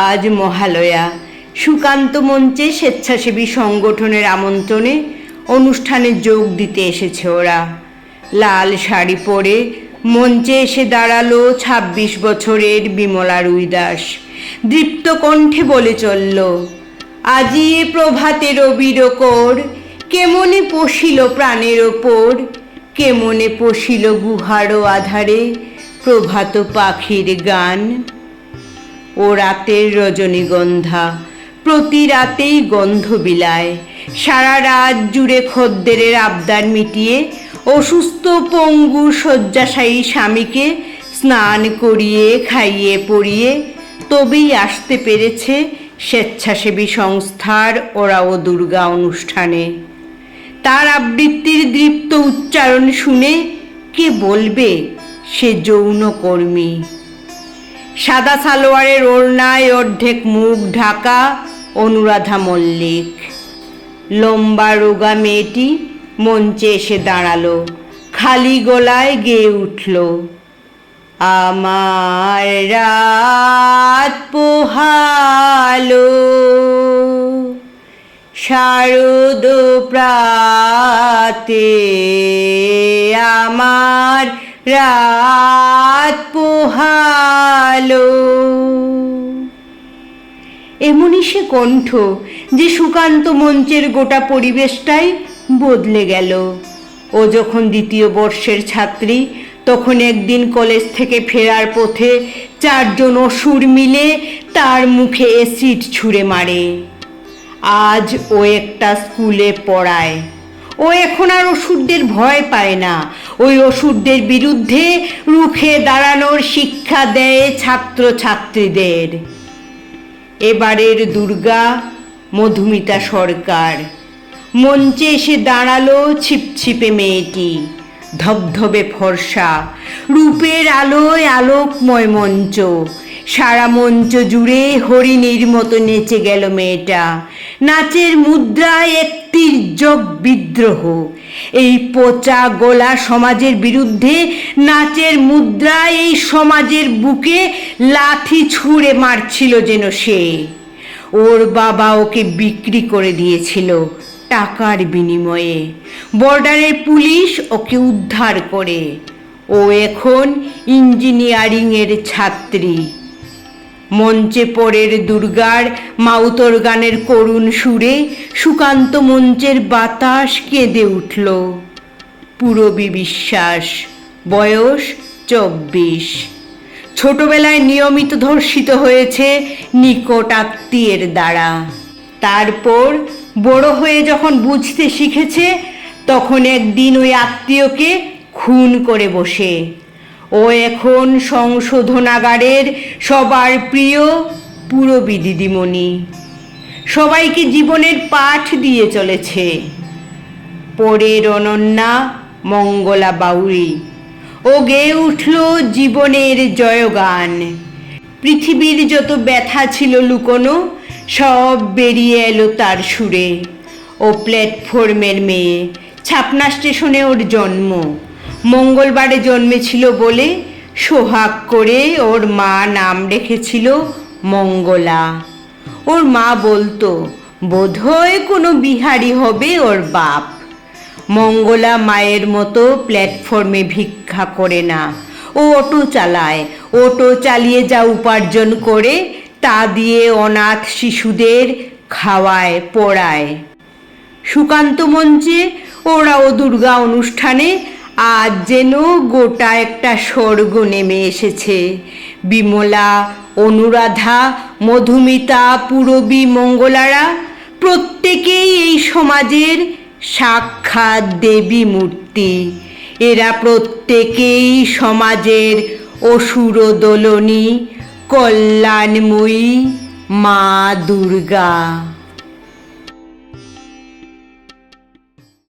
আজ মহালয়া। সুকান্ত মঞ্চে স্বেচ্ছাসেবী সংগঠনের আমন্ত্রণে অনুষ্ঠানে যোগ দিতে এসেছে ওরা। লাল শাড়ি পরে মঞ্চে এসে দাঁড়ালো ২৬ বছরের বিমলা রুইদাস। দৃপ্ত কণ্ঠে বলে চলল, আজি এ প্রভাতে রবির কর, কেমনে পশিল প্রাণের ওপর, কেমনে পশিল গুহারও আধারে প্রভাত পাখির গান। ও রাতের রজনীগন্ধা, প্রতি রাতেই গন্ধ বিলায়। সারা রাত জুড়ে খদ্দেরের আবদার মিটিয়ে অসুস্থ পঙ্গু শয্যাশায়ী স্বামীকে স্নান করিয়ে খাইয়ে পরিয়ে তবেই আসতে পেরেছে স্বেচ্ছাসেবী সংস্থার ওরা ও দুর্গা অনুষ্ঠানে। তার আবৃত্তির দৃপ্ত উচ্চারণ শুনে কে বলবে সে যৌনকর্মী। সাদা সালোয়ারের ওড়নায় অর্ধেক মুখ ঢাকা অনুরাধা মল্লিক। লম্বা রোগা মেয়েটি মঞ্চে এসে দাঁড়ালো, খালি গলায় গেয়ে উঠল, আমার রাত পোহালো শারদ প্রাতে, আমার রাত পোহালো। এমনই সে কণ্ঠ যে সুকান্ত মঞ্চের গোটা পরিবেশটাই বদলে গেল। ও যখন দ্বিতীয় বর্ষের ছাত্রী, তখন একদিন কলেজ থেকে ফেরার পথে 4 জন অসুর মিলে তার মুখে অ্যাসিড ছুঁড়ে মারে। আজ ও একটা স্কুলে পড়ায়। ও এখন আর অসুরদের ভয় পায় না। ওই অসুরদের বিরুদ্ধে রুখে দাঁড়ানোর শিক্ষা দেয় ছাত্রছাত্রীদের। এবারের দুর্গা মধুমিতা সরকার। মঞ্চে এসে দাঁড়ালো ছিপছিপে মেয়েটি, ধবধবে ফর্সা, রূপের আলোয় আলোকময় মঞ্চ। সারা মঞ্চ জুড়ে হরিণীর মতো নেচে গেল মেয়েটা। নাচের মুদ্রায় এক তির্যক বিদ্রোহ। এই পচা গোলা সমাজের বিরুদ্ধে নাচের মুদ্রায় এই সমাজের বুকে লাথি ছুঁড়ে মারছিল যেন সে। ওর বাবা ওকে বিক্রি করে দিয়েছিল টাকার বিনিময়ে। বর্ডারের পুলিশ ওকে উদ্ধার করে। ও এখন ইঞ্জিনিয়ারিংয়ের ছাত্রী। মঞ্চে পরের দুর্গার মাউতর গানের করুণ সুরে সুকান্ত মঞ্চের বাতাস কেঁদে উঠল। পূরবী বিশ্বাস, বয়স 24। ছোটবেলায় নিয়মিত ধর্ষিত হয়েছে নিকট আত্মীয়ের দ্বারা। তারপর বড় হয়ে যখন বুঝতে শিখেছে, তখন একদিন ওই আত্মীয়কে খুন করে বসে। ও এখন সংশোধনাগারের সবার প্রিয় পূরবী দিদিমণি। সবাইকে জীবনের পাঠ দিয়ে চলেছে। পরের অনন্যা মঙ্গলা বাউরি। ও গেয়ে উঠল জীবনের জয়গান। পৃথিবীর যত ব্যথা ছিল লুকোনো, সব বেরিয়ে এলো তার সুরে। ও প্ল্যাটফর্মের মেয়ে। ছাপনা স্টেশনে ওর জন্ম। মঙ্গলবারে জন্মেছিল বলে সোহাগ করে ওর মা নাম রেখেছিল মঙ্গলা। ওর মা বলতো বোধহয় কোনো বিহারি হবে ওর বাপ। মঙ্গলা মায়ের মতো প্ল্যাটফর্মে ভিক্ষা করে না। ও অটো চালায়। অটো চালিয়ে যা উপার্জন করে তা দিয়ে অনাথ শিশুদের খাওয়ায়, পড়ায়। সুকান্ত মঞ্চে ওরা ও দুর্গা অনুষ্ঠানে আজ যেন গোটা একটা স্বর্গ নেমে এসেছে। বিমলা, অনুরাধা, মধুমিতা, পূরবী, মঙ্গলারা প্রত্যেকেই এই সমাজের সাক্ষাৎ দেবী মূর্তি। এরা প্রত্যেকেই সমাজের অসুরদোলনী, কল্যাণময়ী মা দুর্গা।